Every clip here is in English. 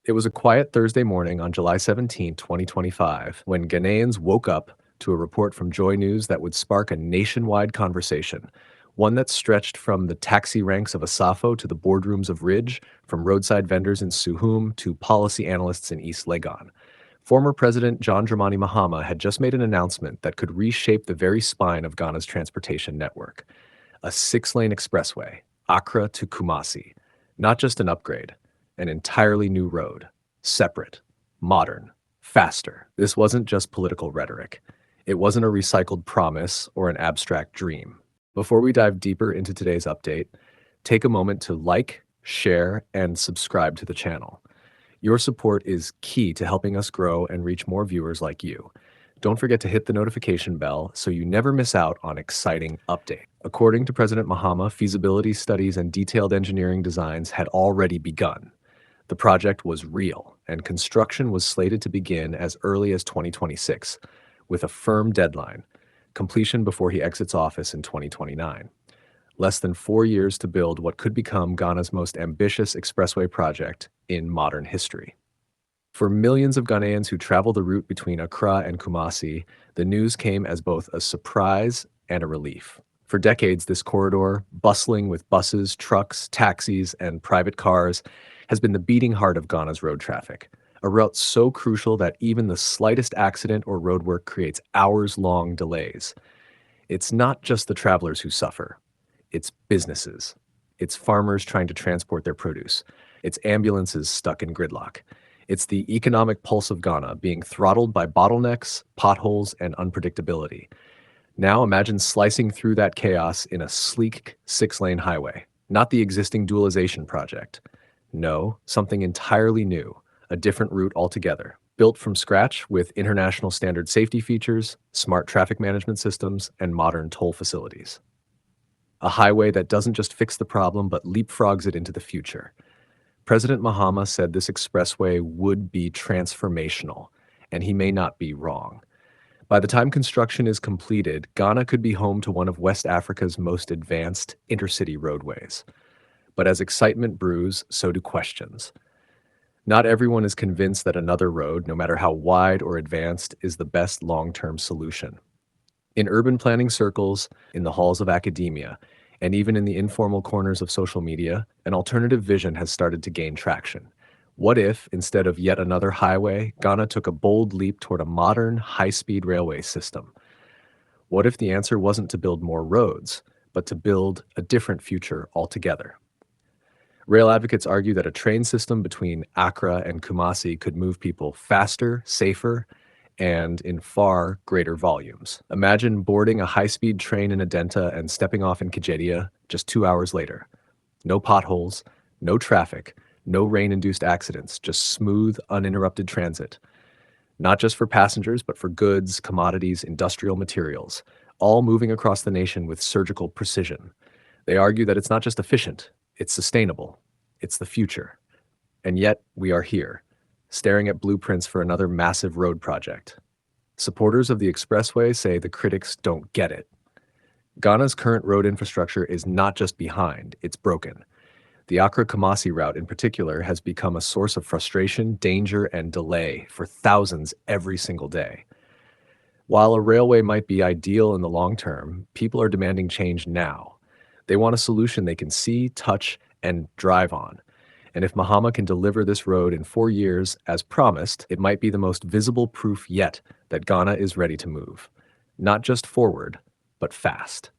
It was a quiet Thursday morning on July 17, 2025, when Ghanaians woke up to a report from JoyNews that would spark a nationwide conversation, one that stretched from the taxi ranks of Asafo to the boardrooms of Ridge, from roadside vendors in Suhum to policy analysts in East Legon. Former President John Dramani Mahama had just made an announcement that could reshape the very spine of Ghana's transportation network. A six-lane expressway, Accra to Kumasi. Not just an upgrade, an entirely new road. Separate, modern, faster. This wasn't just political rhetoric. It wasn't a recycled promise or an abstract dream. Before we dive deeper into today's update, take a moment to like, share, and subscribe to the channel. Your support is key to helping us grow and reach more viewers like you. Don't forget to hit the notification bell so you never miss out on exciting updates. According to President Mahama, feasibility studies and detailed engineering designs had already begun. The project was real, and construction was slated to begin as early as 2026, with a firm deadline, completion before he exits office in 2029. Less than 4 years to build what could become Ghana's most ambitious expressway project in modern history. For millions of Ghanaians who travel the route between Accra and Kumasi, the news came as both a surprise and a relief. For decades, this corridor, bustling with buses, trucks, taxis, and private cars, has been the beating heart of Ghana's road traffic, a route so crucial that even the slightest accident or roadwork creates hours-long delays. It's not just the travelers who suffer. It's businesses. It's farmers trying to transport their produce. It's ambulances stuck in gridlock. It's the economic pulse of Ghana being throttled by bottlenecks, potholes, and unpredictability. Now imagine slicing through that chaos in a sleek six-lane highway, not the existing dualization project. No, something entirely new, a different route altogether, built from scratch with international standard safety features, smart traffic management systems, and modern toll facilities. A highway that doesn't just fix the problem but leapfrogs it into the future. President Mahama said this expressway would be transformational, and he may not be wrong. By the time construction is completed, Ghana could be home to one of West Africa's most advanced intercity roadways. But as excitement brews, so do questions. Not everyone is convinced that another road, no matter how wide or advanced, is the best long-term solution. In urban planning circles, in the halls of academia, and even in the informal corners of social media, an alternative vision has started to gain traction. What if, instead of yet another highway, Ghana took a bold leap toward a modern, high-speed railway system? What if the answer wasn't to build more roads, but to build a different future altogether? Rail advocates argue that a train system between Accra and Kumasi could move people faster, safer, and in far greater volumes. Imagine boarding a high-speed train in Adenta and stepping off in Kejedia just 2 hours later. No potholes, no traffic, no rain-induced accidents, just smooth, uninterrupted transit. Not just for passengers, but for goods, commodities, industrial materials, all moving across the nation with surgical precision. They argue that it's not just efficient, it's sustainable, it's the future. And yet, we are here, staring at blueprints for another massive road project. Supporters of the expressway say the critics don't get it. Ghana's current road infrastructure is not just behind, it's broken. The Accra-Kumasi route in particular has become a source of frustration, danger, and delay for thousands every single day. While a railway might be ideal in the long term, people are demanding change now. They want a solution they can see, touch, and drive on. And if Mahama can deliver this road in 4 years, as promised, it might be the most visible proof yet that Ghana is ready to move. Not just forward, but fast.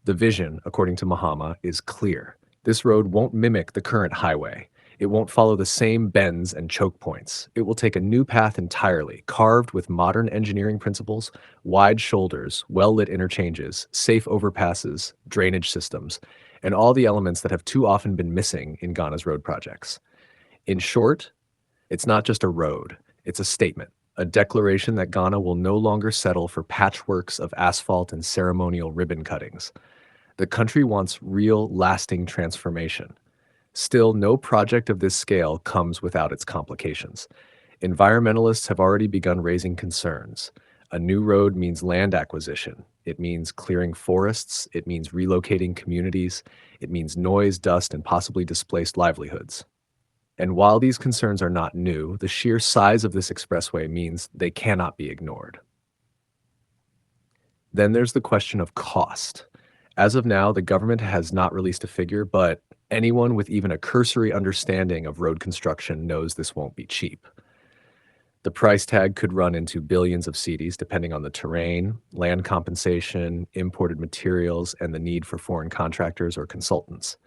The vision, according to Mahama, is clear. This road won't mimic the current highway. It won't follow the same bends and choke points. It will take a new path entirely, carved with modern engineering principles, wide shoulders, well-lit interchanges, safe overpasses, drainage systems, and all the elements that have too often been missing in Ghana's road projects. In short, it's not just a road, it's a statement, a declaration that Ghana will no longer settle for patchworks of asphalt and ceremonial ribbon cuttings. The country wants real, lasting transformation. Still, no project of this scale comes without its complications. Environmentalists have already begun raising concerns. A new road means land acquisition. It means clearing forests. It means relocating communities. It means noise, dust, and possibly displaced livelihoods. And while these concerns are not new, the sheer size of this expressway means they cannot be ignored. Then there's the question of cost. As of now, the government has not released a figure, but anyone with even a cursory understanding of road construction knows this won't be cheap. The price tag could run into billions of cedis depending on the terrain, land compensation, imported materials, and the need for foreign contractors or consultants.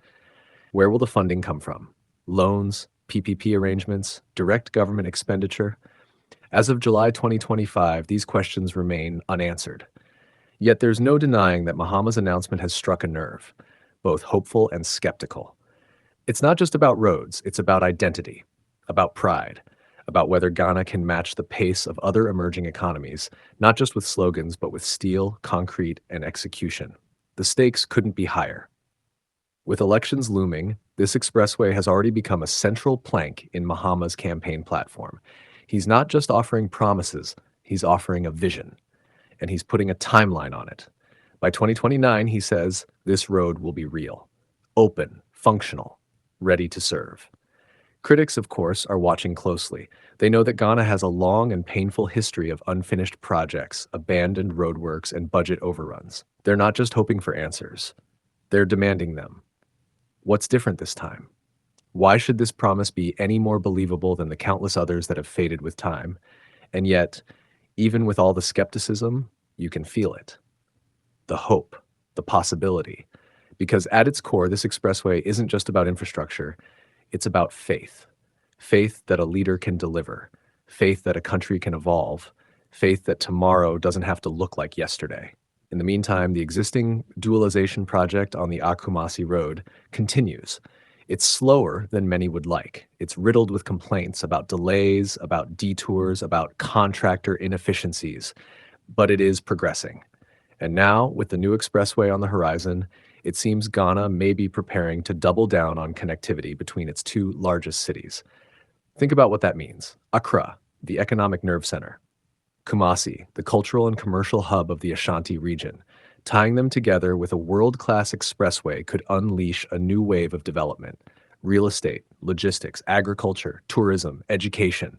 Where will the funding come from? Loans, PPP arrangements, direct government expenditure? As of July 2025, these questions remain unanswered. Yet there's no denying that Mahama's announcement has struck a nerve, both hopeful and skeptical. It's not just about roads, it's about identity, about pride, about whether Ghana can match the pace of other emerging economies, not just with slogans, but with steel, concrete, and execution. The stakes couldn't be higher. With elections looming, this expressway has already become a central plank in Mahama's campaign platform. He's not just offering promises, he's offering a vision, and he's putting a timeline on it. By 2029, he says, this road will be real, open, functional, ready to serve. Critics, of course, are watching closely. They know that Ghana has a long and painful history of unfinished projects, abandoned roadworks, and budget overruns. They're not just hoping for answers, they're demanding them. What's different this time? Why should this promise be any more believable than the countless others that have faded with time? And yet, even with all the skepticism, you can feel it. The hope, the possibility. Because at its core, this expressway isn't just about infrastructure, it's about faith. Faith that a leader can deliver, faith that a country can evolve, faith that tomorrow doesn't have to look like yesterday. In the meantime, the existing dualization project on the Kumasi Road continues. It's slower than many would like. It's riddled with complaints about delays, about detours, about contractor inefficiencies, but it is progressing. And now, with the new expressway on the horizon, it seems Ghana may be preparing to double down on connectivity between its two largest cities. Think about what that means. Accra, the economic nerve center. Kumasi, the cultural and commercial hub of the Ashanti region. Tying them together with a world-class expressway could unleash a new wave of development. Real estate, logistics, agriculture, tourism, education.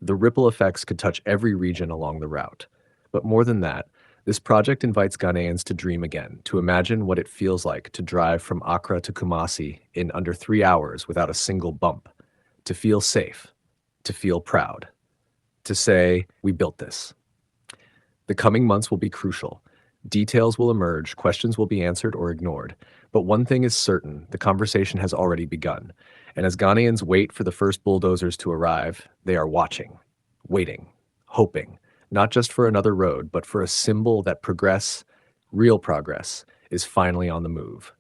The ripple effects could touch every region along the route. But more than that, this project invites Ghanaians to dream again, to imagine what it feels like to drive from Accra to Kumasi in under 3 hours without a single bump, to feel safe, to feel proud, to say, we built this. The coming months will be crucial. Details will emerge, questions will be answered or ignored. But one thing is certain, the conversation has already begun. And as Ghanaians wait for the first bulldozers to arrive, they are watching, waiting, hoping, not just for another road, but for a symbol that progress, real progress, is finally on the move.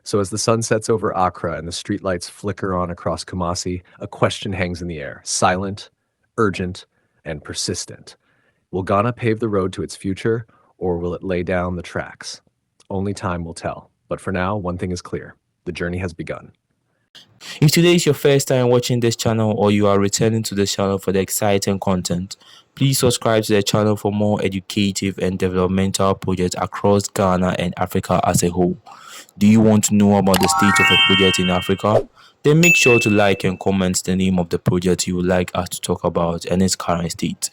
So as the sun sets over Accra and the streetlights flicker on across Kumasi, a question hangs in the air, silent, urgent, and persistent. Will Ghana pave the road to its future, or will it lay down the tracks? Only time will tell. But for now, one thing is clear. The journey has begun. If today is your first time watching this channel or you are returning to this channel for the exciting content, please subscribe to the channel for more educative and developmental projects across Ghana and Africa as a whole. Do you want to know about the state of a project in Africa? Then make sure to like and comment the name of the project you would like us to talk about and its current state.